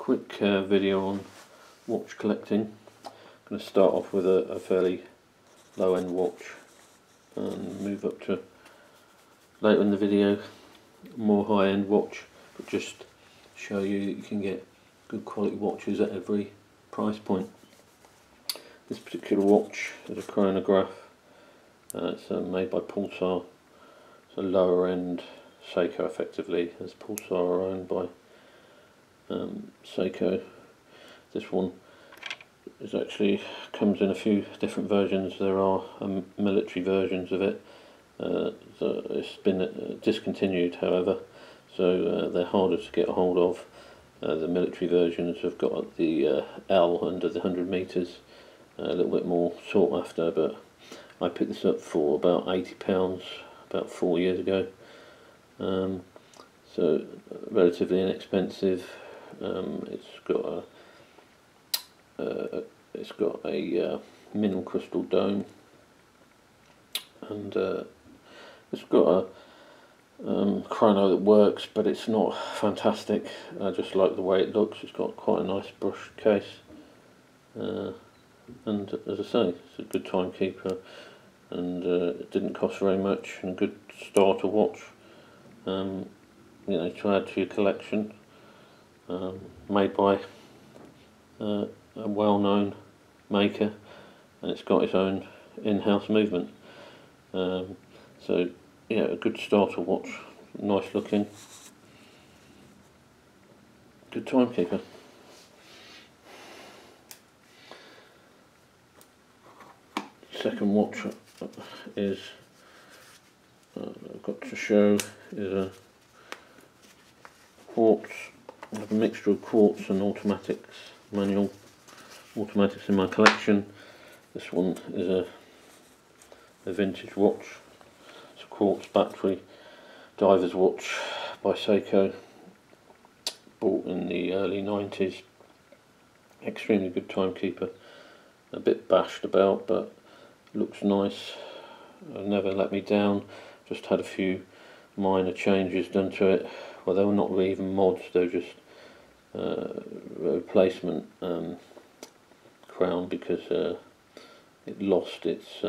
quick video on watch collecting. I'm going to start off with a fairly low end watch and move up to later in the video more high end watch, but just show you that you can get good quality watches at every price point. This particular watch is a chronograph. It's made by Pulsar. It's a lower end Seiko effectively, as Pulsar are owned by Seiko. This one is actually comes in a few different versions. There are military versions of it. So it's been discontinued, however, so they're harder to get a hold of. The military versions have got the L under the 100 metres, a little bit more sought after, but I picked this up for about £80 about 4 years ago. So relatively inexpensive. It's got a mineral crystal dome, and it's got a chrono that works, but it's not fantastic. I just like the way it looks. It's got quite a nice brush case, and as I say, it's a good timekeeper, and it didn't cost very much, and a good starter watch. You know, to add to your collection. Made by a well-known maker, and it's got its own in-house movement. So yeah, a good starter watch, nice looking, good timekeeper. Second watch is I've got to show is a quartz. I have a mixture of quartz and automatics, manual automatics in my collection. This one is a vintage watch. It's a quartz battery diver's watch by Seiko, bought in the early 90s. Extremely good timekeeper, a bit bashed about, but looks nice. Never let me down. Just had a few minor changes done to it. Well, they were not really even mods, they were just replacement crown, because it lost its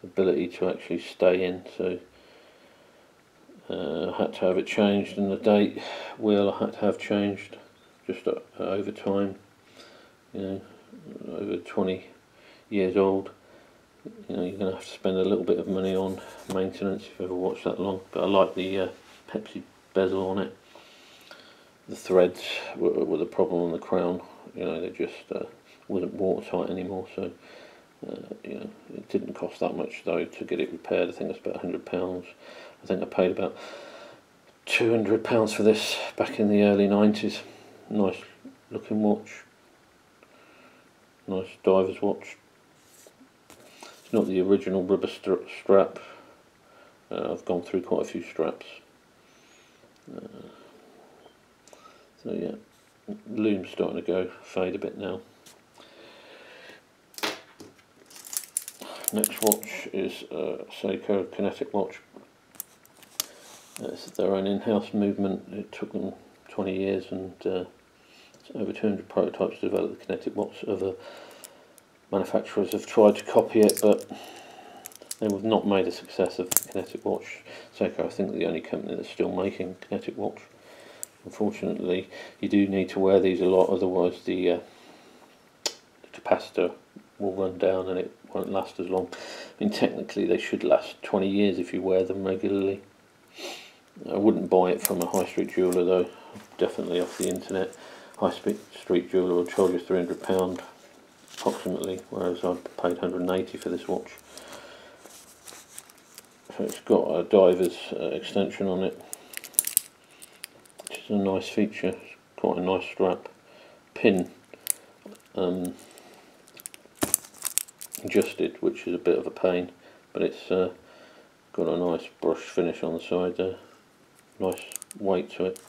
ability to actually stay in, so I had to have it changed, and the date wheel I had to have changed just over time. You know, over 20 years old. You know, you're going to have to spend a little bit of money on maintenance if you ever watch that long. But I like the Pepsi bezel on it. The threads were the problem on the crown. You know, they just wasn't watertight anymore. So you know, it didn't cost that much though to get it repaired. I think it's about £100. I think I paid about £200 for this back in the early 90s. Nice looking watch. Nice diver's watch. It's not the original rubber strap. I've gone through quite a few straps. So yeah, loom's starting to fade a bit now. Next watch is Seiko Kinetic watch. It's their own in-house movement. It took them 20 years and over 200 prototypes to develop the Kinetic watch. Other manufacturers have tried to copy it, but they have not made a success of the Kinetic watch. Seiko, I think, the only company that's still making Kinetic watch. Unfortunately, you do need to wear these a lot, otherwise the capacitor will run down and it won't last as long. I mean, technically they should last 20 years if you wear them regularly. I wouldn't buy it from a high street jeweller though, definitely off the internet. High street jeweller will charge you £300 approximately, whereas I paid £180 for this watch. So it's got a diver's extension on it, which is a nice feature. It's quite a nice strap. Pin adjusted, which is a bit of a pain, but it's got a nice brush finish on the side there. Nice weight to it.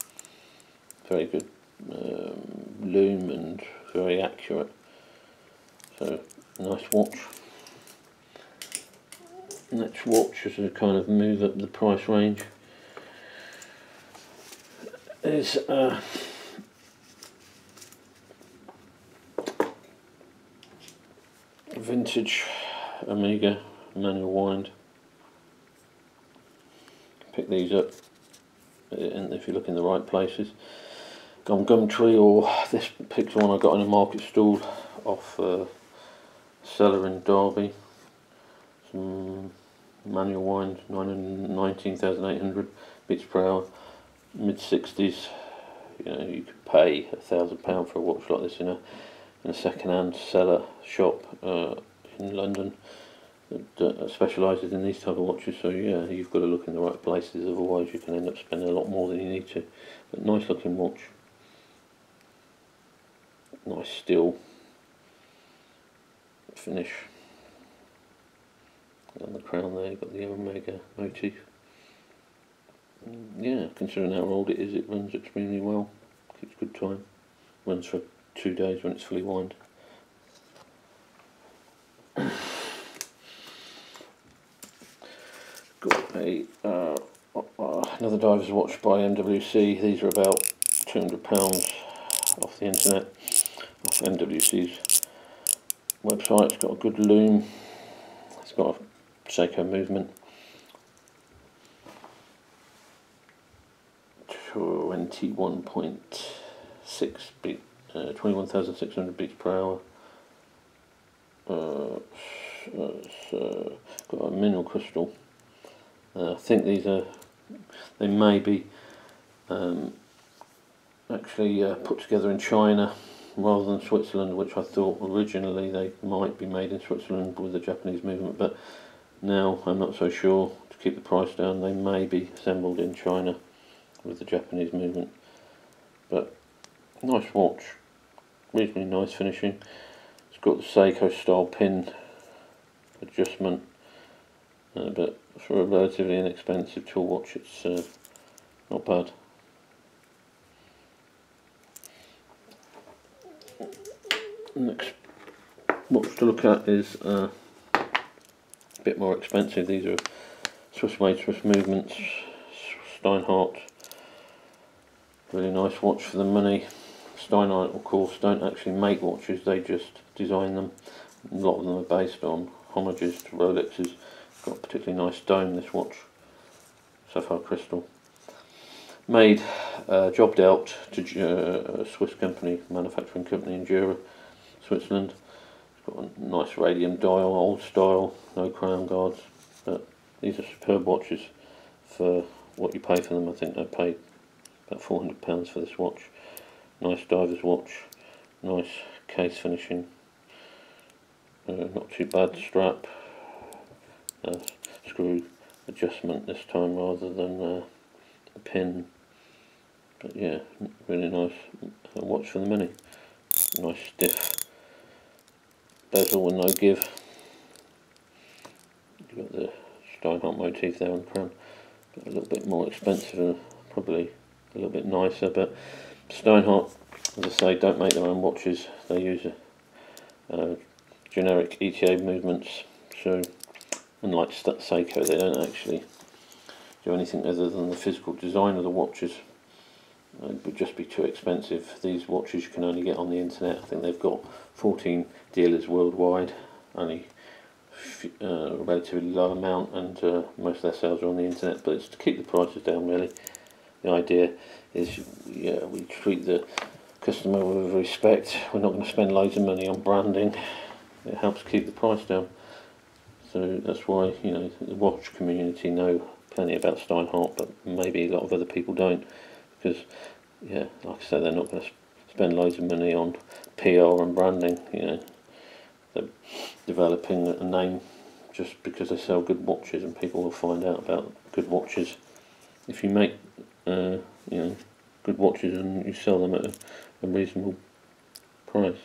Very good loom and very accurate. So nice watch. Next watch, as to kind of move up the price range, is vintage Omega manual wind. Pick these up and if you look in the right places. Gumtree, or this picture one I got in a market stall off seller in Derby. Some manual wind, 19,800 beats per hour, mid 60s. You know, you could pay £1,000 for a watch like this in a second-hand seller shop in London that specialises in these type of watches. So yeah, you've got to look in the right places, otherwise you can end up spending a lot more than you need to. But nice looking watch, nice steel finish. On the crown there, you've got the Omega motif. Yeah, considering how old it is, it runs extremely well. Keeps good time. Runs for 2 days when it's fully wind. Got another diver's watch by MWC. These are about £200 off the internet, off MWC's website. It's got a good lume. It's got a Seiko movement. 21.6 beat, 21,600 beats per hour. It's got a mineral crystal. I think they may be actually put together in China rather than Switzerland, which I thought originally they might be made in Switzerland with the Japanese movement, but now I'm not so sure. To keep the price down, they may be assembled in China with the Japanese movement. But nice watch, reasonably nice finishing. It's got the Seiko style pin adjustment, but for a relatively inexpensive tool watch, it's not bad. Next watch to look at is a bit more expensive. These are Swiss made, Swiss movements, Steinhardt. Really nice watch for the money. Steinhardt, of course, don't actually make watches, they just design them. A lot of them are based on homages to Rolexes. Got a particularly nice dome, this watch, sapphire crystal. Made, jobbed out to a Swiss company, manufacturing company in Jura, Switzerland. It's got a nice radium dial, old style, no crown guards. But these are superb watches for what you pay for them. I think I paid about £400 for this watch. Nice diver's watch, nice case finishing, not too bad strap, screw adjustment this time rather than a pin. But yeah, really nice watch for the money. Nice stiff bezel with no give. You've got the Steinhardt motif there on the crown, but a little bit more expensive and probably a little bit nicer. But Steinhardt, as I say, don't make their own watches. They use generic ETA movements. So unlike Seiko, they don't actually do anything other than the physical design of the watches. It would just be too expensive. These watches you can only get on the internet. I think they've got 14 dealers worldwide, only a relatively low amount, and most of their sales are on the internet. But it's to keep the prices down, really. The idea is, yeah, we treat the customer with respect. We're not going to spend loads of money on branding. It helps keep the price down. So that's why, you know, the watch community know plenty about Steinhardt, but maybe a lot of other people don't, because, yeah, like I said, they're not going to spend loads of money on PR and branding. You know, they're developing a name just because they sell good watches, and people will find out about good watches if you make you know, good watches and you sell them at a reasonable price.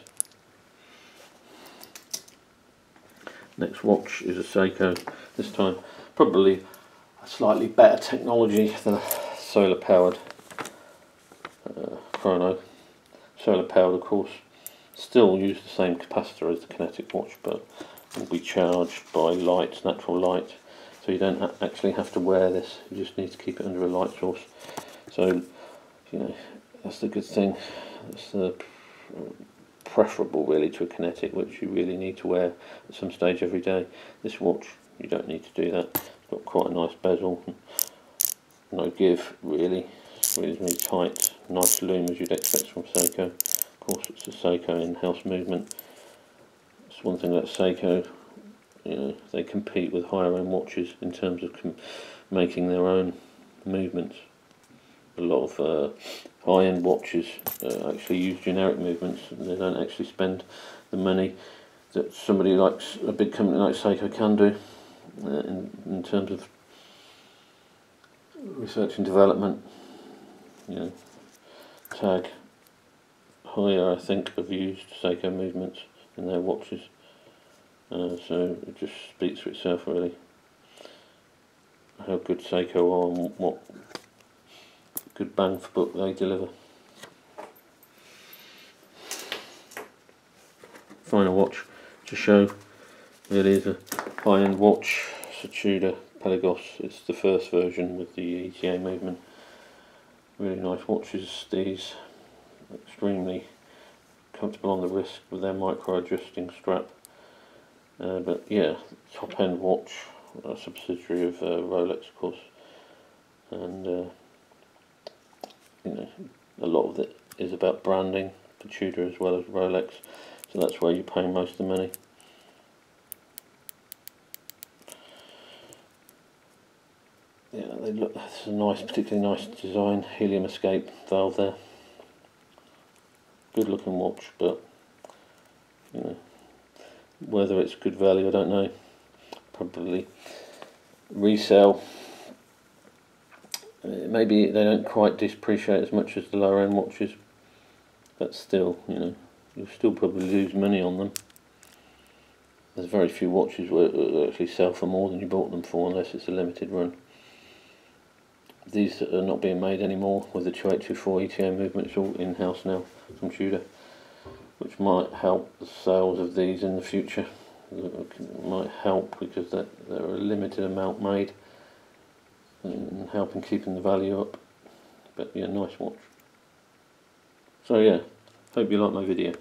Next watch is a Seiko. This time probably a slightly better technology than a solar powered chrono. Solar powered, of course, still use the same capacitor as the Kinetic watch, but will be charged by light, natural light. So you don't actually have to wear this, you just need to keep it under a light source. So, you know, that's the good thing. It's the preferable really to a Kinetic, which you really need to wear at some stage every day. This watch, you don't need to do that. It's got quite a nice bezel, no give really. It's really tight, nice loom as you'd expect from Seiko. Of course, it's a Seiko in-house movement. It's one thing about Seiko, you know, they compete with higher end watches in terms of making their own movements. A lot of high-end watches actually use generic movements, and they don't actually spend the money that somebody like a big company like Seiko can do in terms of research and development. You know, TAG Heuer, I think, have used Seiko movements in their watches, so it just speaks for itself really, how good Seiko are and what good bang for buck they deliver. Final watch to show, really is a high-end watch. It's a Tudor Pelagos. It's the first version with the ETA movement. Really nice watches these, extremely comfortable on the wrist with their micro adjusting strap. But yeah, top end watch, a subsidiary of Rolex of course, and you know, a lot of it is about branding for Tudor as well as Rolex, so that's where you're paying most of the money. Yeah, they look, that's a nice, particularly nice design, helium escape valve there. Good looking watch, but you know, whether it's good value I don't know. Probably resale. Maybe they don't quite depreciate as much as the lower end watches, but still, you know, you'll still probably lose money on them. There's very few watches that actually sell for more than you bought them for, unless it's a limited run. These are not being made anymore with the 2824 ETA movement. It's all in-house now from Tudor, which might help the sales of these in the future. It might help because there are a limited amount made, and helping keeping the value up. But yeah, nice watch. So yeah, hope you like my video.